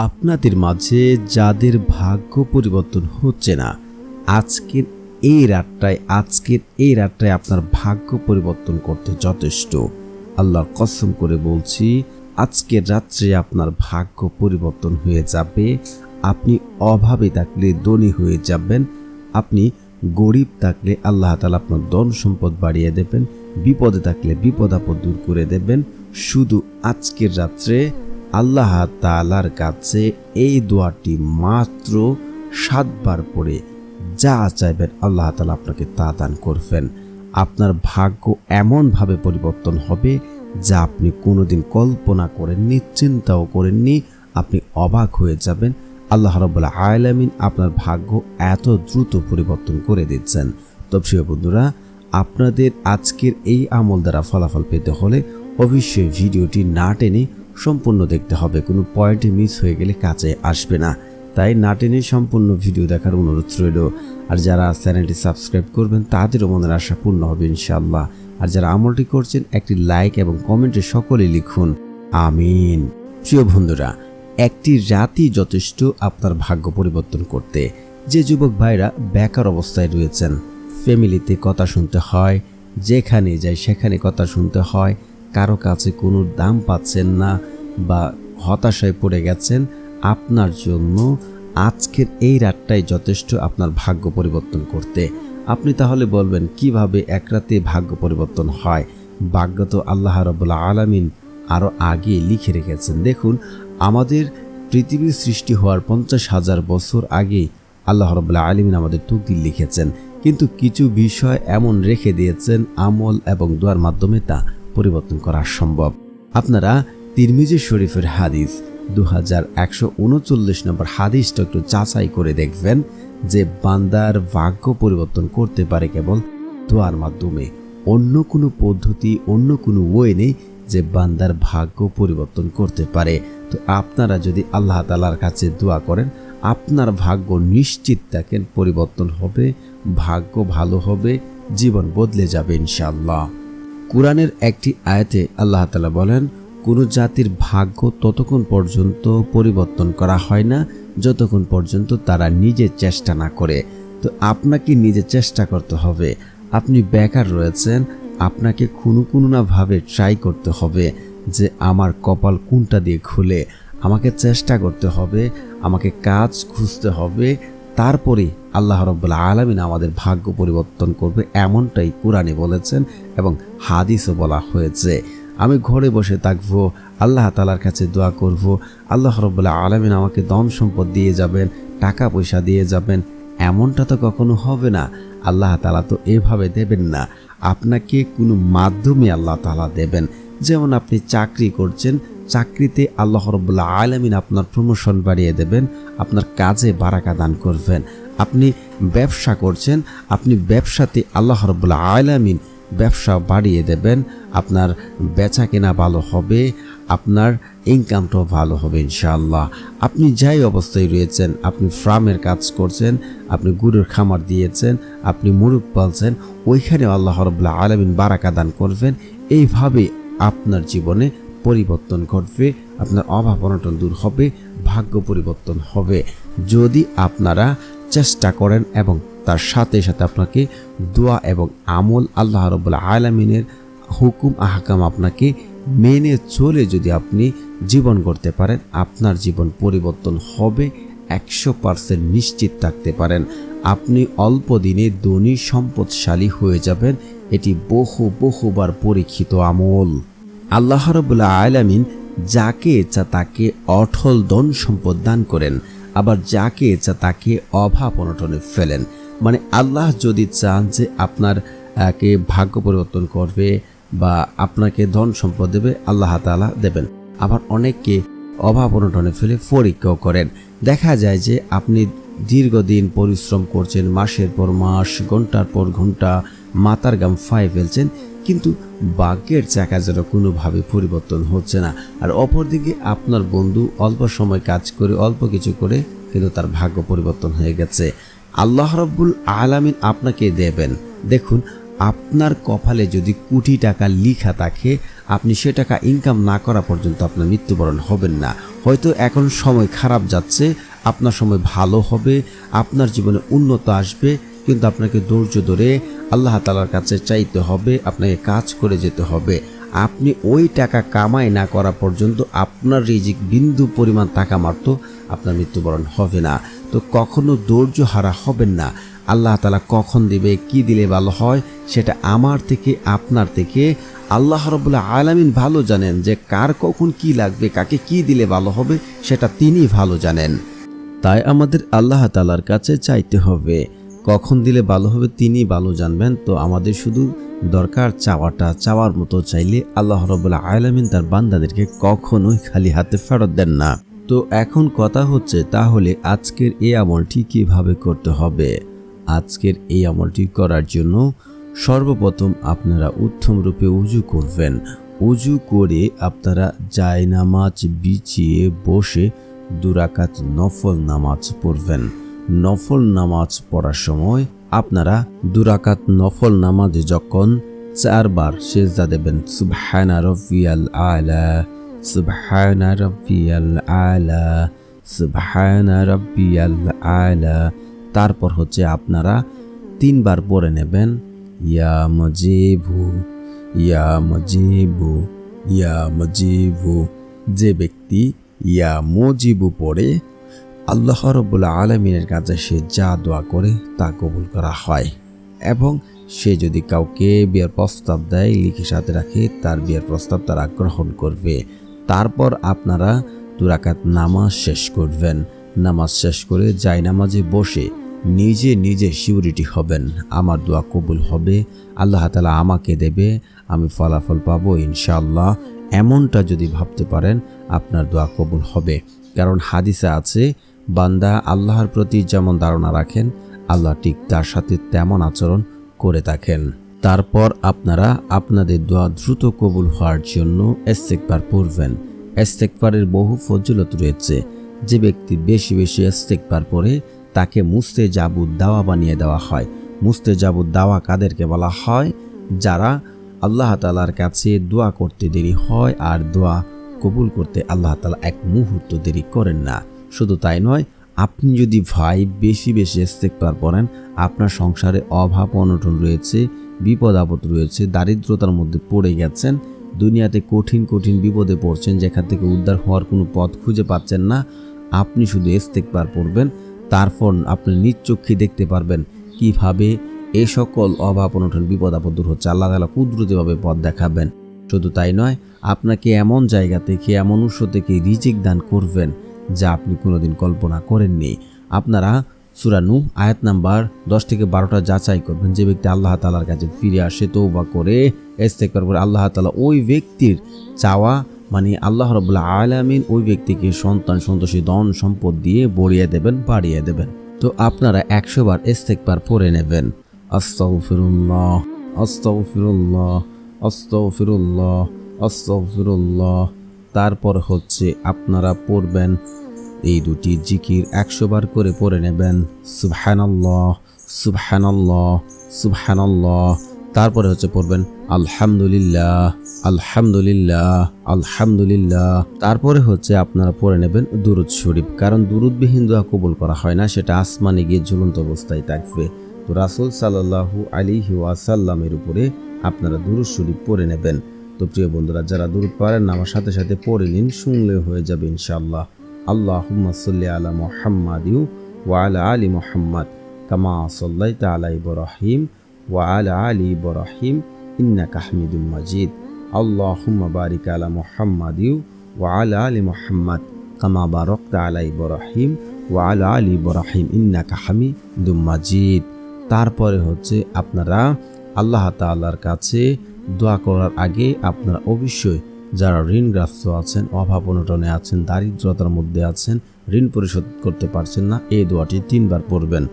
আপনাদের মাঝে যাদের ভাগ্য পরিবর্তন হচ্ছে না, আজকের এই রাতটায় আপনার ভাগ্য পরিবর্তন করতে যথেষ্ট। আল্লাহর কসম করে বলছি, আজকের রাত্রে আপনার ভাগ্য পরিবর্তন হয়ে যাবে। আপনি অভাবে থাকলে ধনী হয়ে যাবেন, আপনি গরিব থাকলে আল্লাহ তাআলা আপনার ধন সম্পদ বাড়িয়ে দেবেন, বিপদে থাকলে বিপদ আপদ দূর করে দেবেন। শুধু আজকের রাত্রে আল্লাহ তাআলার কাছে এই দোয়াটি মাত্র 7 বার পড়ে যা চাইবেন আল্লাহ তাআলা আপনাকে তা দান করবেন। আপনার ভাগ্য এমনভাবে পরিবর্তন হবে যা আপনি কোনোদিন কল্পনা করেননি, চিন্তাও করেননি। আপনি অবাক হয়ে যাবেন। আল্লাহ রাব্বুল আলামিন আপনার ভাগ্য এত দ্রুত পরিবর্তন করে দিচ্ছেন। তো প্রিয় বন্ধুরা, আপনাদের আজকের এই আমল দ্বারা ফলাফল পেতে হলে অবশ্যই ভিডিওটি না টেনে সম্পূর্ণ দেখতে হবে। কোনো পয়েন্টে মিস হয়ে গেলে কাছে আসবে না, তাই না টেনে সম্পূর্ণ ভিডিও দেখার অনুরোধ রইল। আর যারা চ্যানেলটি সাবস্ক্রাইব করবেন তাদেরও মনের আশা পূর্ণ হবে ইনশাআল্লাহ। আর যারা আমলটি করছেন একটি লাইক এবং কমেন্টে সকলেই লিখুন আমিন। প্রিয় বন্ধুরা, একটি রাতই যথেষ্ট আপনার ভাগ্য পরিবর্তন করতে। যে যুবক ভাইরা বেকার অবস্থায় রয়েছেন, ফ্যামিলিতে কথা শুনতে হয়, যেখানে যাই সেখানে কথা শুনতে হয়, কারো কাছে কোনো দাম পাচ্ছেন না বা হতাশায় পড়ে গেছেন, আপনার জন্য আজকের এই রাতটাই যথেষ্ট আপনার ভাগ্য পরিবর্তন করতে। আপনি তাহলে বলবেন কিভাবে এক রাতে ভাগ্য পরিবর্তন হয়? ভাগ্য তো আল্লাহ রাব্বুল আলামিন আরও আগে লিখে রেখেছেন। দেখুন, আমাদের পৃথিবীর সৃষ্টি হওয়ার 50,000 বছর আগে আল্লাহ রাব্বুল আলামিন আমাদের তকদির লিখেছেন, কিন্তু কিছু বিষয় এমন রেখে দিয়েছেন আমল এবং দোয়ার মাধ্যমে তা পরিবর্তন করা সম্ভব। আপনারা তিরমিজি শরীফের হাদিস 2139 নম্বর হাদিসটা একটু যাচাই করে দেখবেন যে বান্দার ভাগ্য পরিবর্তন করতে পারে কেবল দোয়ার মাধ্যমে। অন্য কোনো পদ্ধতি, অন্য কোনো ওয়ে নেই যে বান্দার ভাগ্য পরিবর্তন করতে পারে। তো আপনারা যদি আল্লাহ তাআলার কাছে দোয়া করেন, আপনার ভাগ্য নিশ্চিত থাকেন পরিবর্তন হবে, ভাগ্য ভালো হবে, জীবন বদলে যাবে ইনশাআল্লাহ। কুরআনের একটি আয়াতে আল্লাহ তাআলা বলেন, কোনো জাতির ভাগ্য ততক্ষণ পর্যন্ত পরিবর্তন করা হয় না যতক্ষণ পর্যন্ত তারা নিজে চেষ্টা না করে। তো আপনাকে নিজে চেষ্টা করতে হবে। আপনি বেকার রয়েছেন, আপনাকে কোনো না ভাবে ট্রাই করতে হবে যে আমার কপাল কোনটা দিয়ে খুলে, আমাকে চেষ্টা করতে হবে, আমাকে কাজ খুঁজতে হবে, তারপরে আল্লাহ রাব্বুল আলামিন আমাদের ভাগ্য পরিবর্তন করবে। এমনটাই কোরআনে বলেছেন এবং হাদিসও বলা হয়েছে। আমি ঘরে বসে থাকবো, আল্লাহ তাআলার কাছে দোয়া করব, আল্লাহ রাব্বুল আলামিন আমাকে ধন সম্পদ দিয়ে যাবেন, টাকা পয়সা দিয়ে যাবেন, এমনটা তো কখনো হবে না। আল্লাহ তাআলা তো এভাবে দেবেন না, আপনাকে কোনো মাধ্যমে আল্লাহ তাআলা দেবেন। যেমন আপনি চাকরি করছেন, চাকরিতে আল্লাহ রাব্বুল আলামিন আপনার প্রমোশন বাড়িয়ে দেবেন, আপনার কাজে বারাকা দান করবেন। আপনি ব্যবসা করছেন, আপনি ব্যবসাতে আল্লাহ রাব্বুল আলামিন ব্যবসা বাড়িয়ে দেবেন, আপনার বেচা কেনা ভালো হবে, আপনার ইনকামটাও ভালো হবে ইনশাআল্লাহ। আপনি যাই অবস্থায় রয়েছেন, আপনি ফার্মের কাজ করছেন, আপনি গরুর খামার দিয়েছেন, আপনি মুরগ পালছেন, ওইখানে আল্লাহ রাব্বুল আলামিন বারাকা দান করবেন। এইভাবে আপনার জীবনে পরিবর্তন ঘটবে, আপনার অভাব অনটন দূর হবে, ভাগ্য পরিবর্তন হবে যদি আপনারা চেষ্টা করেন এবং তার সাথে সাথে আপনাকে দোয়া এবং আমল, আল্লাহ রাব্বুল আলামিনের হুকুম আহকাম আপনাকে মেনে চলে যদি আপনি জীবন গড়তে পারেন, আপনার জীবন পরিবর্তন হবে 100% নিশ্চিত থাকতে পারেন। আপনি অল্প দিনে ধনী সম্পদশালী হয়ে যাবেন। এটি বহুবার পরীক্ষিত আমল। আল্লাহ রাব্বুল আলামিন যাকে ইচ্ছা তাকে অঢল ধন সম্পদ দান করেন, আবার যাকে ইচ্ছা তাকে অভাব অনটনে ফেলেন। মানে আল্লাহ যদি চান যে আপনার কে ভাগ্য পরিবর্তন করবে বা আপনাকে ধন সম্পদ দেবে, আল্লাহ তাআলা দেবেন। আবার অনেককে অভাব অনটনে ফেলে পরীক্ষাও করেন। দেখা যায় যে আপনি দীর্ঘদিন পরিশ্রম করছেন, মাসের পর মাস, ঘন্টার পর ঘন্টা মাথার ঘাম ফায়ে ফেলছেন, কিন্তু ভাগ্যের চাকা যেন কোনোভাবে পরিবর্তন হচ্ছে না। আর অপরদিকে আপনার বন্ধু অল্প সময় কাজ করে, অল্প কিছু করে, কিন্তু তার ভাগ্য পরিবর্তন হয়ে গেছে। আল্লাহ রাব্বুল আলামিন আপনাকে দেবেন। দেখুন, আপনার কপালে যদি কোটি টাকা লেখা থাকে, আপনি সে টাকা ইনকাম না করা পর্যন্ত আপনার মৃত্যুবরণ হবেন না। হয়তো এখন সময় খারাপ যাচ্ছে, আপনার সময় ভালো হবে, আপনার জীবনে উন্নত আসবে, কিন্তু আপনাকে ধৈর্য ধরে আল্লাহ তাআলার কাছে চাইতে হবে, আপনাকে কাজ করে যেতে হবে। আপনি ওই টাকা কামাই না করা পর্যন্ত আপনার রিজিক বিন্দু পরিমাণ টাকা মারতো আপনার মৃত্যুবরণ হবে না। তো কখনো ধৈর্য হারা হবেন না। আল্লাহ তাআলা কখন দিবে, কি দিলে ভালো হয়, সেটা আমার থেকে আপনার থেকে আল্লাহ রাব্বুল আলামিন ভালো জানেন, যে কার কখন কি লাগবে, কাকে কি দিলে ভালো হবে সেটা তিনি ভালো জানেন। তাই আমাদের আল্লাহ তাআলার কাছে চাইতে হবে, কখন দিলে ভালো হবে তিনি ভালো জানবেন। তো আমাদের শুধু দরকার চাওয়াটা, চাওয়ার মতো চাইলে আল্লাহ রাব্বুল আলামিন তার বান্দাদেরকে কখনোই খালি হাতে ফেরত দেন না। তো এখন কথা হচ্ছে, তাহলে আজকের এই আমলটি কিভাবে করতে হবে? আজকের এই আমলটি করার জন্য সর্বপ্রথম আপনারা উত্তম রূপে উজু করবেন। উজু করে আপনারা জায়নামাজ বিছিয়ে বসে 2 রাকাত নফল নামাজ পড়বেন। নফল নামাজ পড়ার সময় আপনারা 2 রাকাত নফল নামাজে যখন 4 বার সিজদা দেবেন, সুবহানা রাব্বিয়াল আলা, সুবহানা রাব্বিয়াল আলা, সুবহানা রাব্বিয়াল আলা। তারপর হচ্ছে আপনারা 3 বার পড়ে নেবেন, ইয়া মুজিবু, ইয়া মুজিবু, ইয়া মুজিবু। যে ব্যক্তি ইয়া মুজিবু পড়ে আল্লাহ রাব্বুল আলামিনের কাছে সে যা দোয়া করে তা কবুল করা হয়। এবং সে যদি কাউকে বিয়ের প্রস্তাব দেয়, লিখে সাথে রাখে, তার বিয়ের প্রস্তাব তারা গ্রহণ করবে। তারপর আপনারা 2 রাকাত নামাজ শেষ করবেন। নামাজ শেষ করে জায়নামাজে বসে নিজে নিজে সিউরিটি হবেন, আমার দোয়া কবুল হবে, আল্লাহ তাআলা আমাকে দেবে, আমি ফলাফল পাবো ইনশাআল্লাহ। এমনটা যদি ভাবতে পারেন আপনার দোয়া কবুল হবে। কারণ হাদিসে আছে, বান্দা আল্লাহর প্রতি যেমন ধারণা রাখেন আল্লাহ ঠিক তার সাথে তেমন আচরণ করে থাকেন। তারপর আপনারা আপনাদের দোয়া দ্রুত কবুল হওয়ার জন্য ইস্তিগফার পড়বেন। ইস্তিগফারের বহু ফজিলত রয়েছে। যে ব্যক্তি বেশি বেশি ইস্তিগফার পড়ে তাকে মুস্তেজাবুদ দাওয়া বানিয়ে দেওয়া হয়। মুস্তেজাবুদ দাওয়া কাদেরকে বলা হয়? যারা আল্লাহ তাআলার কাছে দোয়া করতে দেরি হয় আর দোয়া কবুল করতে আল্লাহ তাআলা এক মুহূর্ত দেরি করেন না। শুধু তাই নয়, আপনি যদি বেশি বেশি ইস্তিগফার পড়েন, আপনার সংসারে অভাব অনটন রয়েছে, বিপদ আপদ রয়েছে, দারিদ্রতার মধ্যে পড়ে গেছেন, দুনিয়াতে কঠিন কঠিন বিপদে পড়ছেন, যেখান থেকে উদ্ধার হওয়ার কোনো পথ খুঁজে পাচ্ছেন না, আপনি শুধু ইস্তিগফার পড়বেন। তারপর আপনি নিজ চোখে দেখতে পারবেন কিভাবে এই সকল অভাব অনটন বিপদ আপদ দূর হচ্ছে। আল্লাহ তাআলা কুদরতিভাবে পথ দেখাবেন। শুধু তাই নয়, আপনাকে এমন জায়গা থেকে, এমন উৎস থেকে রিজিক দান করবেন যা আপনি কোনোদিন কল্পনা করেননি। আপনারা সূরা নূহ আয়াত নাম্বার 10 থেকে 12টা যাচাই করবেন। যে ব্যক্তি আল্লাহ তাআলার কাছে ফিরে আসে, তওবা করে, ইস্তিগফার করে, আল্লাহ তাআলা ওই ব্যক্তির চাওয়া মানে আল্লাহ রাব্বুল আলামিন ওই ব্যক্তিকে সন্তান সন্তোষী ধন সম্পদ দিয়ে ভরিয়ে দেবেন, বাড়িয়ে দেবেন। তো আপনারা 100 বার ইস্তিগফার পড়ে নেবেন। আস্তাগফিরুল্লাহ, আস্তাগফিরুল্লাহ, আস্তাগফিরুল্লাহ, আস্তাগফিরুল্লাহ। তারপর হচ্ছে আপনারা পড়বেন এই দুটি জিকির 100 বার করে পড়ে নেবেন, সুবহানাল্লাহ, সুবহানাল্লাহ, সুবহানাল্লাহ। তারপরে হচ্ছে পড়বেন আলহামদুলিল্লাহ, আলহামদুলিল্লাহ, আলহামদুলিল্লাহ। তারপরে হচ্ছে আপনারা পড়ে নেবেন দুরূদ শরীফ, কারণ দুরূদবিহীন দোয়া কবুল করা হয় না, সেটা আসমানে গিয়ে ঝুলন্ত অবস্থায় থাকবে। তো রাসূল সাল্লাল্লাহু আলাইহি ওয়াসাল্লামের উপরে আপনারা দুরূদ শরীফ পড়ে নেবেন। তো প্রিয় বন্ধুরা, যারা দুরূদ পারেন না আমার সাথে সাথে পড়ে নিন, শুনলে হয়ে যাবে ইনশাআল্লাহ। আল্লাহুম্মা সাল্লি আলা মুহাম্মাদিন ওয়া আলা আলি মুহাম্মাদ কামা সাল্লাইতা আলা ইব্রাহিম ওয়া আলা আলি ইব্রাহিম ইন্নাকা হামিদুম মাজিদ। আল্লাহুম্মা বারিক আলা মুহাম্মাদিন ওয়া আলা আলি মুহাম্মাদ কামা বারাকতা আলা ইব্রাহিম ওয়া আলা আলি ইব্রাহিম ইন্নাকা হামিদুম মাজিদ। তারপরে হচ্ছে আপনারা আল্লাহ তাআলার কাছে দোয়া করার আগে আপনারা অবশ্যই যারা ঋণগ্রস্ত আছেন, অভাব অনটনে আছেন, দারিদ্রতার মধ্যে আছেন, ঋণ পরিশোধ করতে পারছেন না, এই দোয়াটি 3 বার পড়বেন।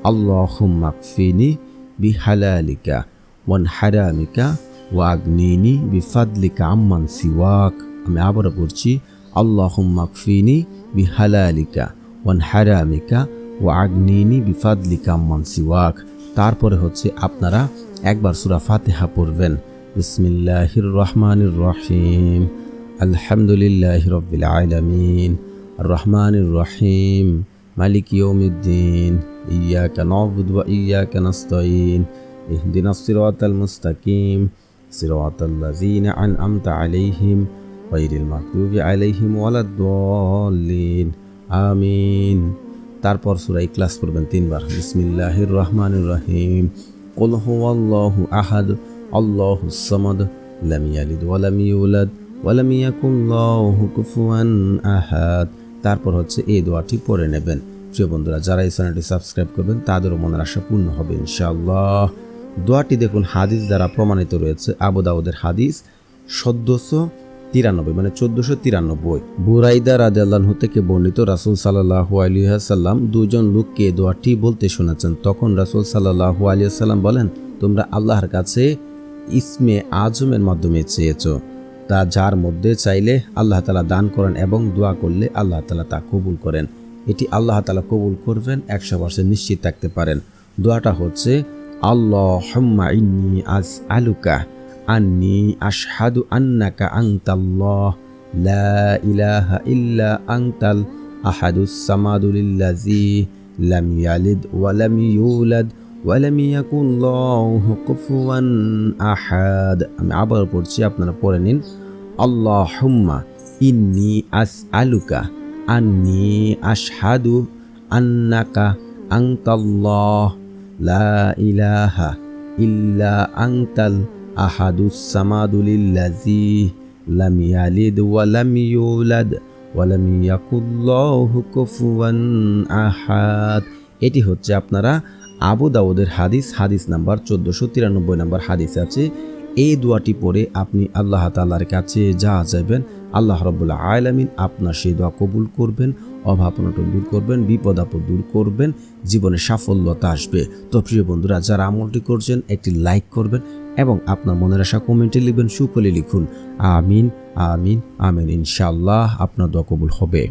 আল্লাহুম্মা কফিনি বিহালালিকা ওয়ান হারামিকা ওয়া আগনিনি বিফাদলিকা আম্মান সিওয়াক। আমি আবারও পড়ছি, আল্লাহুম্মা কফিনি বিহালালিকা ওয়ান হারামিকা ওয়া আগনিনি বিফাদলিকা আম্মান সিওয়াক। তারপরে হচ্ছে আপনারা একবার সূরা ফাতিহা পড়বেন। বিসমিল্লাহির রহমানির রহিম, আলহামদুলিল্লাহি রাব্বিল আলামিন, আর রহমানির রহিম, মালিক ইয়াউমিদ্দিন, ইয়াকা না'বুদু ওয়া ইয়াকা নাস্তাঈন, ইহদিনাস সিরাতাল মুস্তাকিম, সিরাতাল লাযীনা আন'আমতা আলাইহিম গায়রিল মাগদুবি আলাইহিম ওয়ালাদ-দাল্লিন, আমিন। তারপর সূরা ইখলাস পড়বেন 3 বার। বিসমিল্লাহির রহমানির রহিম, কুল হুয়াল্লাহু আহাদ, আল্লাহুস সামাদ, লাম ইয়ালিদ ওয়া লাম ইউলাদ ওয়া লাম ইয়াকুল লাহু কুফুয়ান আহাদ। তারপর হচ্ছে এই দোয়াটি পড়ে নেবেন। প্রিয় বন্ধুরা, যারা এই চ্যানেলটি সাবস্ক্রাইব করবেন তাদেরও মনের আশা পূর্ণ হবে ইনশাআল্লাহ। দোয়াটি দেখুন হাদিস দ্বারা প্রমাণিত রয়েছে। আবু দাউদের হাদিস 1493, মানে 1493। বুরাইদা রাদিয়াল্লাহু আনহু থেকে বর্ণিত, রাসূল সাল্লাল্লাহু আলাইহি ওয়াসাল্লাম দুজন লোককে দোয়াটি বলতে শুনেছেন। তখন রাসূল সাল্লাল্লাহু আলাইহি ওয়াসাল্লাম বলেন, তোমরা আল্লাহর কাছে ইসমে আজমের মাধ্যমে চেয়েছো, তা যার মধ্যে চাইলে আল্লাহ তাআলা দান করেন এবং দোয়া করলে আল্লাহ তাআলা তা কবুল করেন। এটি আল্লাহ তাআলা কবুল করবেন 100% নিশ্চিত থাকতে পারেন। দোয়াটা হচ্ছে, আল্লাহুম্মা ইন্নী আসআলুকা আন্নী আশহাদু আন্নাকা আনতাল্লাহ লা ইলাহা ইল্লা আনতাল আহাদুস সামাদুল্লাযী লাম ইয়ালিদ ওয়া লাম ইউলাদ ওয়া লাম ইয়াকুল লাহু কুফুয়ান আহাদ। আমি আবার পড়ছি, আপনারা পড়ে নিন। আল্লাহুম্মা ইন্নী আসআলুকা আন্নী আশহাদু আন্নাকা আনতাল্লাহ লা ইলাহা ইল্লা আনতাল আহাদুস সামাদুল্লাযী লাম ইয়ালিদ ওয়া লাম ইউলাদ ওয়া লাম ইয়াকুল লাহু কুফুয়ান আহাদ। এটি হচ্ছে আপনারা আবু দাউদের হাদিস নাম্বার 1493 নাম্বার হাদিসে আছে। এই দোয়াটি পড়ে আপনি আল্লাহ তাআলার কাছে যা চাইবেন, আল্লাহ রাব্বুল আলামিন আপনার সেই দোয়া কবুল করবেন, অভাব অনটন দূর করবেন, বিপদ আপদ দূর করবেন, জীবনে সাফল্যতা আসবে। তো প্রিয় বন্ধুরা, যারা আমলটি করছেন একটি লাইক করবেন এবং আপনার মনের আশা কমেন্টে লিখবেন, সুকলে লিখুন আমিন আমিন আমিন। ইনশাআল্লাহ আপনার দোয়া কবুল হবে।